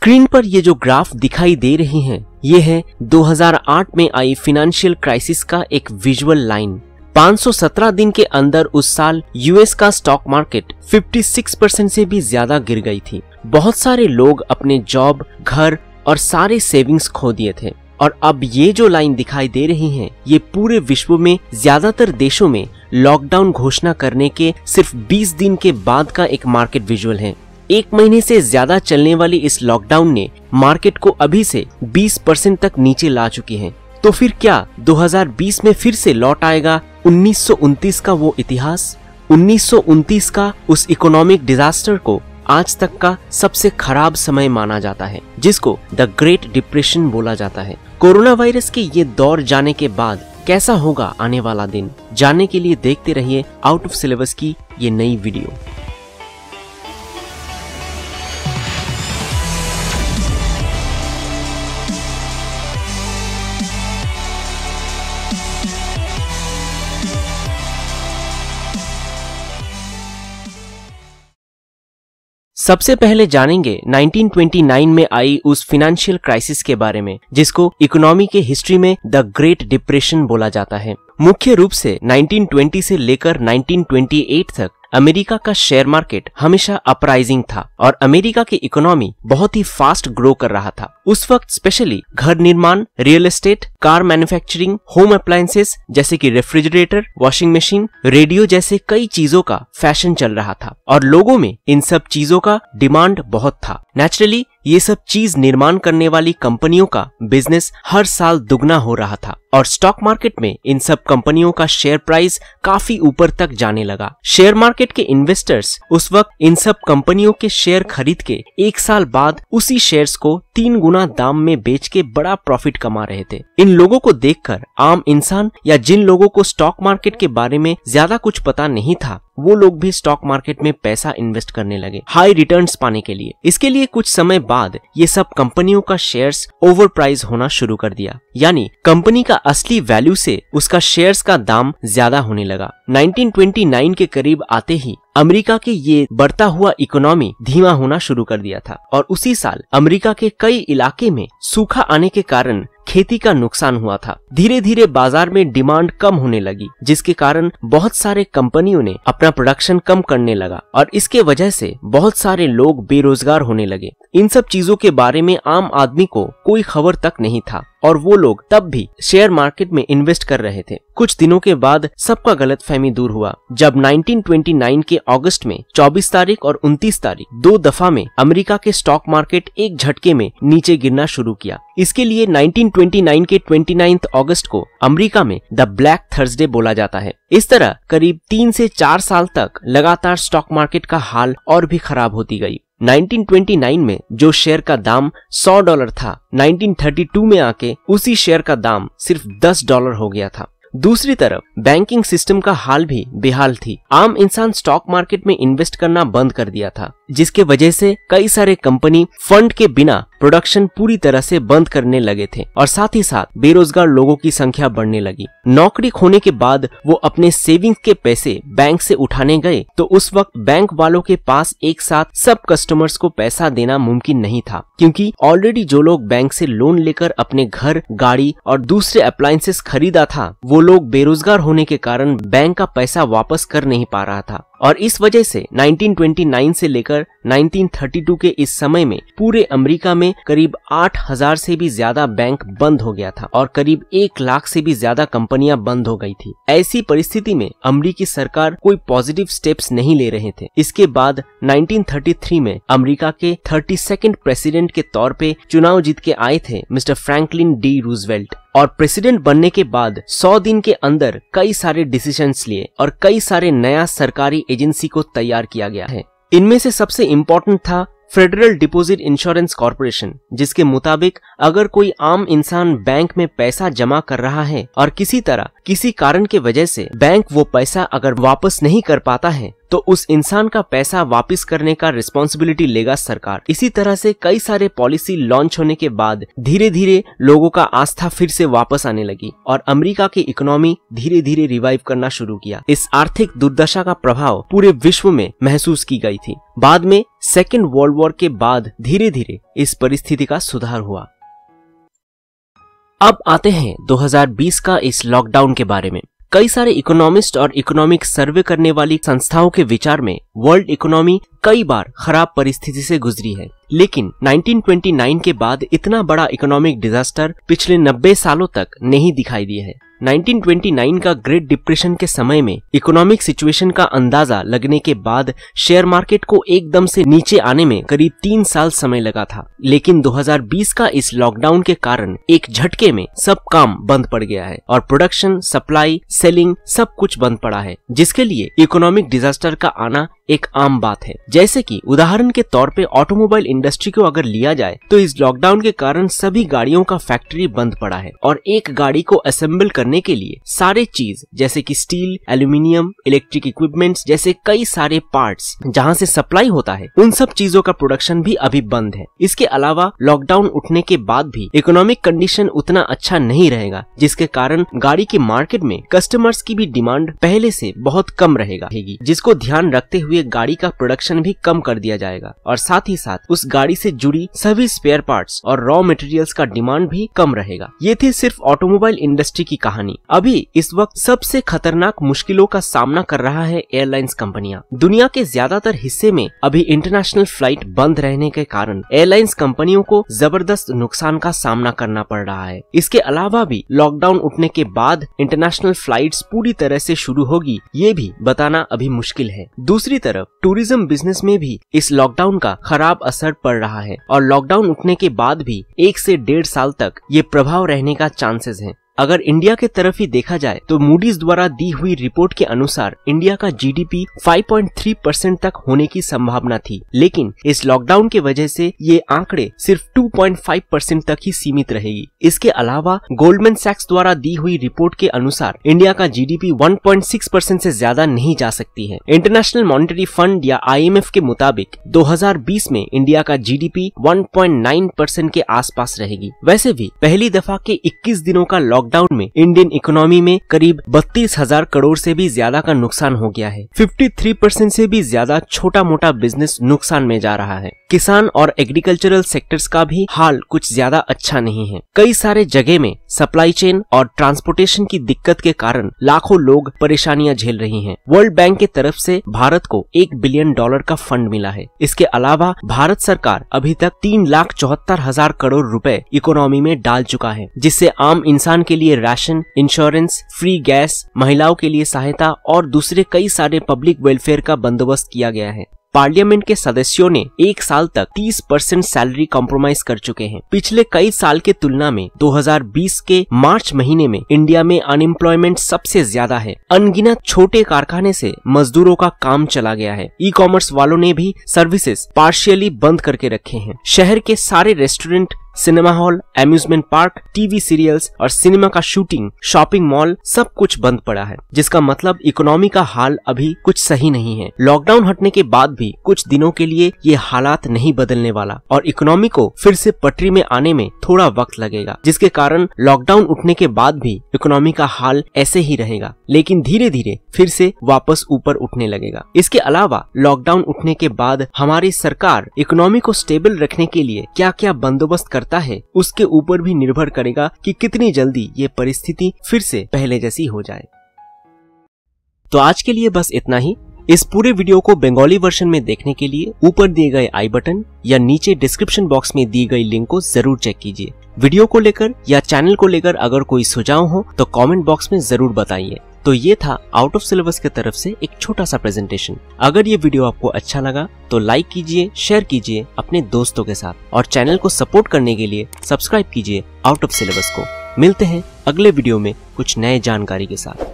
Screen पर ये जो ग्राफ दिखाई दे रही हैं, ये है 2008 में आई फाइनेंशियल क्राइसिस का एक विजुअल लाइन। 517 दिन के अंदर उस साल यूएस का स्टॉक मार्केट 56% से भी ज्यादा गिर गई थी। बहुत सारे लोग अपने जॉब, घर और सारे सेविंग्स खो दिए थे। और अब ये जो लाइन दिखाई दे रही है, ये पूरे विश्व में ज्यादातर देशों में लॉकडाउन घोषणा करने के सिर्फ 20 दिन के बाद का एक मार्केट विजुअल है। एक महीने से ज्यादा चलने वाली इस लॉकडाउन ने मार्केट को अभी से 20% तक नीचे ला चुकी है। तो फिर क्या 2020 में फिर से लौट आएगा 1929 का वो इतिहास? 1929 का उस इकोनॉमिक डिजास्टर को आज तक का सबसे खराब समय माना जाता है, जिसको द ग्रेट डिप्रेशन बोला जाता है। कोरोना वायरस के ये दौर जाने के बाद कैसा होगा आने वाला दिन, जानने के लिए देखते रहिए आउट ऑफ सिलेबस की ये नई वीडियो। सबसे पहले जानेंगे 1929 में आई उस फाइनेंशियल क्राइसिस के बारे में, जिसको इकोनॉमी के हिस्ट्री में द ग्रेट डिप्रेशन बोला जाता है। मुख्य रूप से 1920 से लेकर 1928 तक अमेरिका का शेयर मार्केट हमेशा अपराइजिंग था और अमेरिका की इकोनॉमी बहुत ही फास्ट ग्रो कर रहा था। उस वक्त स्पेशली घर निर्माण, real estate, car manufacturing, home appliances जैसे कि रेफ्रिजरेटर, वॉशिंग मशीन, रेडियो जैसे कई चीजों का फैशन चल रहा था और लोगों में इन सब चीजों का डिमांड बहुत था। नेचुरली ये सब चीज निर्माण करने वाली कंपनियों का बिजनेस हर साल दुगना हो रहा था और स्टॉक मार्केट में इन सब कंपनियों का शेयर प्राइस काफी ऊपर तक जाने लगा। शेयर मार्केट के इन्वेस्टर्स उस वक्त इन सब कंपनियों के शेयर खरीद के एक साल बाद उसी शेयर्स को 3 गुना दाम में बेच के बड़ा प्रॉफिट कमा रहे थे। इन लोगों को देखकर आम इंसान या जिन लोगों को स्टॉक मार्केट के बारे में ज्यादा कुछ पता नहीं था, वो लोग भी स्टॉक मार्केट में पैसा इन्वेस्ट करने लगे हाई रिटर्न्स पाने के लिए। इसके लिए कुछ समय बाद ये सब कंपनियों का शेयर्स ओवर प्राइस होना शुरू कर दिया, यानी कंपनी का असली वैल्यू से उसका शेयर्स का दाम ज्यादा होने लगा। 1929 के करीब आते ही अमेरिका के ये बढ़ता हुआ इकोनॉमी धीमा होना शुरू कर दिया था और उसी साल अमेरिका के कई इलाके में सूखा आने के कारण खेती का नुकसान हुआ था। धीरे धीरे बाजार में डिमांड कम होने लगी, जिसके कारण बहुत सारे कंपनियों ने अपना प्रोडक्शन कम करने लगा और इसके वजह से बहुत सारे लोग बेरोजगार होने लगे। इन सब चीजों के बारे में आम आदमी को कोई खबर तक नहीं था और वो लोग तब भी शेयर मार्केट में इन्वेस्ट कर रहे थे। कुछ दिनों के बाद सबका गलतफहमी दूर हुआ जब 1929 के अगस्त में 24 तारीख और 29 तारीख 2 दफा में अमेरिका के स्टॉक मार्केट एक झटके में नीचे गिरना शुरू किया। इसके लिए 1929 के 29 अगस्त को अमेरिका में द ब्लैक थर्सडे बोला जाता है। इस तरह करीब 3 से 4 साल तक लगातार स्टॉक मार्केट का हाल और भी खराब होती गई। 1929 में जो शेयर का दाम $100 था, 1932 में आके उसी शेयर का दाम सिर्फ $10 हो गया था। दूसरी तरफ बैंकिंग सिस्टम का हाल भी बेहाल थी। आम इंसान स्टॉक मार्केट में इन्वेस्ट करना बंद कर दिया था, जिसके वजह से कई सारे कंपनी फंड के बिना प्रोडक्शन पूरी तरह से बंद करने लगे थे और साथ ही साथ बेरोजगार लोगों की संख्या बढ़ने लगी। नौकरी खोने के बाद वो अपने सेविंग्स के पैसे बैंक से उठाने गए तो उस वक्त बैंक वालों के पास एक साथ सब कस्टमर्स को पैसा देना मुमकिन नहीं था, क्योंकि ऑलरेडी जो लोग बैंक से लोन लेकर अपने घर, गाड़ी और दूसरे अप्लायंसेस खरीदा था, वो लोग बेरोजगार होने के कारण बैंक का पैसा वापस कर नहीं पा रहा था और इस वजह से 1929 से लेकर 1932 के इस समय में पूरे अमेरिका में करीब 8,000 से भी ज्यादा बैंक बंद हो गया था और करीब 1 लाख से भी ज्यादा कंपनियां बंद हो गई थी। ऐसी परिस्थिति में अमेरिकी सरकार कोई पॉजिटिव स्टेप्स नहीं ले रहे थे। इसके बाद 1933 में अमेरिका के 32nd प्रेसिडेंट के तौर पे चुनाव जीत के आए थे मिस्टर फ्रैंकलिन डी रूजवेल्ट और प्रेसिडेंट बनने के बाद 100 दिन के अंदर कई सारे डिसीजंस लिए और कई सारे नया सरकारी एजेंसी को तैयार किया गया है। इनमें से सबसे इम्पोर्टेंट था फेडरल डिपॉजिट इंश्योरेंस कॉर्पोरेशन, जिसके मुताबिक अगर कोई आम इंसान बैंक में पैसा जमा कर रहा है और किसी तरह किसी कारण के वजह से बैंक वो पैसा अगर वापस नहीं कर पाता है तो उस इंसान का पैसा वापस करने का रिस्पॉन्सिबिलिटी लेगा सरकार। इसी तरह से कई सारे पॉलिसी लॉन्च होने के बाद धीरे धीरे लोगों का आस्था फिर से वापस आने लगी और अमेरिका की इकोनॉमी धीरे धीरे रिवाइव करना शुरू किया। इस आर्थिक दुर्दशा का प्रभाव पूरे विश्व में महसूस की गई थी। बाद में सेकेंड वर्ल्ड वॉर के बाद धीरे धीरे इस परिस्थिति का सुधार हुआ। अब आते हैं 2020 का इस लॉकडाउन के बारे में। कई सारे इकोनॉमिस्ट और इकोनॉमिक सर्वे करने वाली संस्थाओं के विचार में वर्ल्ड इकोनॉमी कई बार खराब परिस्थिति से गुजरी है, लेकिन 1929 के बाद इतना बड़ा इकोनॉमिक डिजास्टर पिछले 90 सालों तक नहीं दिखाई दिया है। 1929 का ग्रेट डिप्रेशन के समय में इकोनॉमिक सिचुएशन का अंदाजा लगने के बाद शेयर मार्केट को एकदम से नीचे आने में करीब 3 साल समय लगा था, लेकिन 2020 का इस लॉकडाउन के कारण एक झटके में सब काम बंद पड़ गया है और प्रोडक्शन, सप्लाई, सेलिंग सब कुछ बंद पड़ा है, जिसके लिए इकोनॉमिक डिजास्टर का आना एक आम बात है। जैसे कि उदाहरण के तौर पे ऑटोमोबाइल इंडस्ट्री को अगर लिया जाए तो इस लॉकडाउन के कारण सभी गाड़ियों का फैक्ट्री बंद पड़ा है और एक गाड़ी को असेंबल करने के लिए सारे चीज जैसे कि स्टील, एल्यूमिनियम, इलेक्ट्रिक इक्विपमेंट्स जैसे कई सारे पार्ट्स जहां से सप्लाई होता है, उन सब चीजों का प्रोडक्शन भी अभी बंद है। इसके अलावा लॉकडाउन उठने के बाद भी इकोनॉमिक कंडीशन उतना अच्छा नहीं रहेगा, जिसके कारण गाड़ी के मार्केट में कस्टमर्स की भी डिमांड पहले से बहुत कम रहेगा, जिसको ध्यान रखते हुए गाड़ी का प्रोडक्शन भी कम कर दिया जाएगा और साथ ही साथ उस गाड़ी से जुड़ी सभी स्पेयर पार्ट्स और रॉ मटेरियल्स का डिमांड भी कम रहेगा। ये थी सिर्फ ऑटोमोबाइल इंडस्ट्री की कहानी। अभी इस वक्त सबसे खतरनाक मुश्किलों का सामना कर रहा है एयरलाइंस कंपनियां। दुनिया के ज्यादातर हिस्से में अभी इंटरनेशनल फ्लाइट बंद रहने के कारण एयरलाइंस कंपनियों को जबरदस्त नुकसान का सामना करना पड़ रहा है। इसके अलावा भी लॉकडाउन उठने के बाद इंटरनेशनल फ्लाइट्स पूरी तरह से शुरू होगी, ये भी बताना अभी मुश्किल है। दूसरी तरफ टूरिज्म बिजनेस में भी इस लॉकडाउन का खराब असर पड़ रहा है और लॉकडाउन उठने के बाद भी 1 से 1.5 साल तक ये प्रभाव रहने का चांसेस है। अगर इंडिया के तरफ ही देखा जाए तो मूडीज द्वारा दी हुई रिपोर्ट के अनुसार इंडिया का जीडीपी 5.3% तक होने की संभावना थी, लेकिन इस लॉकडाउन के वजह से ये आंकड़े सिर्फ 2.5% तक ही सीमित रहेगी। इसके अलावा गोल्डमैन सैक्स द्वारा दी हुई रिपोर्ट के अनुसार इंडिया का जीडीपी 1.6% से ज्यादा नहीं जा सकती है। इंटरनेशनल मॉनेटरी फंड या IMF के मुताबिक 2020 में इंडिया का जीडीपी 1.9% के आसपास रहेगी। वैसे भी पहली दफा के 21 दिनों का लॉकडाउन में इंडियन इकोनॉमी में करीब 32,000 करोड़ से भी ज्यादा का नुकसान हो गया है। 53% से भी ज्यादा छोटा मोटा बिजनेस नुकसान में जा रहा है। किसान और एग्रीकल्चरल सेक्टर्स का भी हाल कुछ ज्यादा अच्छा नहीं है। कई सारे जगह में सप्लाई चेन और ट्रांसपोर्टेशन की दिक्कत के कारण लाखों लोग परेशानियां झेल रही हैं। वर्ल्ड बैंक के तरफ से भारत को $1 बिलियन का फंड मिला है। इसके अलावा भारत सरकार अभी तक 3,74,000 करोड़ रुपए इकोनॉमी में डाल चुका है, जिससे आम इंसान के लिए राशन, इंश्योरेंस, फ्री गैस, महिलाओं के लिए सहायता और दूसरे कई सारे पब्लिक वेलफेयर का बंदोबस्त किया गया है। पार्लियामेंट के सदस्यों ने 1 साल तक 30% सैलरी कॉम्प्रोमाइज कर चुके हैं। पिछले कई साल के तुलना में 2020 के मार्च महीने में इंडिया में अनएम्प्लॉयमेंट सबसे ज्यादा है। अनगिनत छोटे कारखाने से मजदूरों का काम चला गया है। ई कॉमर्स वालों ने भी सर्विसेज पार्शियली बंद करके रखे हैं। शहर के सारे restaurant, cinema hall, amusement park, TV serials और सिनेमा का शूटिंग, शॉपिंग मॉल सब कुछ बंद पड़ा है, जिसका मतलब इकोनॉमी का हाल अभी कुछ सही नहीं है। लॉकडाउन हटने के बाद भी कुछ दिनों के लिए ये हालात नहीं बदलने वाला और इकोनॉमी को फिर से पटरी में आने में थोड़ा वक्त लगेगा, जिसके कारण लॉकडाउन उठने के बाद भी इकोनॉमी का हाल ऐसे ही रहेगा, लेकिन धीरे धीरे फिर से वापस ऊपर उठने लगेगा। इसके अलावा लॉकडाउन उठने के बाद हमारी सरकार इकोनॉमी को स्टेबल रखने के लिए क्या क्या बंदोबस्त करता है, उसके ऊपर भी निर्भर करेगा कि कितनी जल्दी ये परिस्थिति फिर से पहले जैसी हो जाए। तो आज के लिए बस इतना ही। इस पूरे वीडियो को बंगाली वर्जन में देखने के लिए ऊपर दिए गए आई बटन या नीचे डिस्क्रिप्शन बॉक्स में दी गई लिंक को जरूर चेक कीजिए। वीडियो को लेकर या चैनल को लेकर अगर कोई सुझाव हो तो कमेंट बॉक्स में जरूर बताइए। तो ये था आउट ऑफ सिलेबस की तरफ से एक छोटा सा प्रेजेंटेशन। अगर ये वीडियो आपको अच्छा लगा तो लाइक कीजिए, शेयर कीजिए अपने दोस्तों के साथ और चैनल को सपोर्ट करने के लिए सब्सक्राइब कीजिए आउट ऑफ सिलेबस को। मिलते हैं अगले वीडियो में कुछ नए जानकारी के साथ।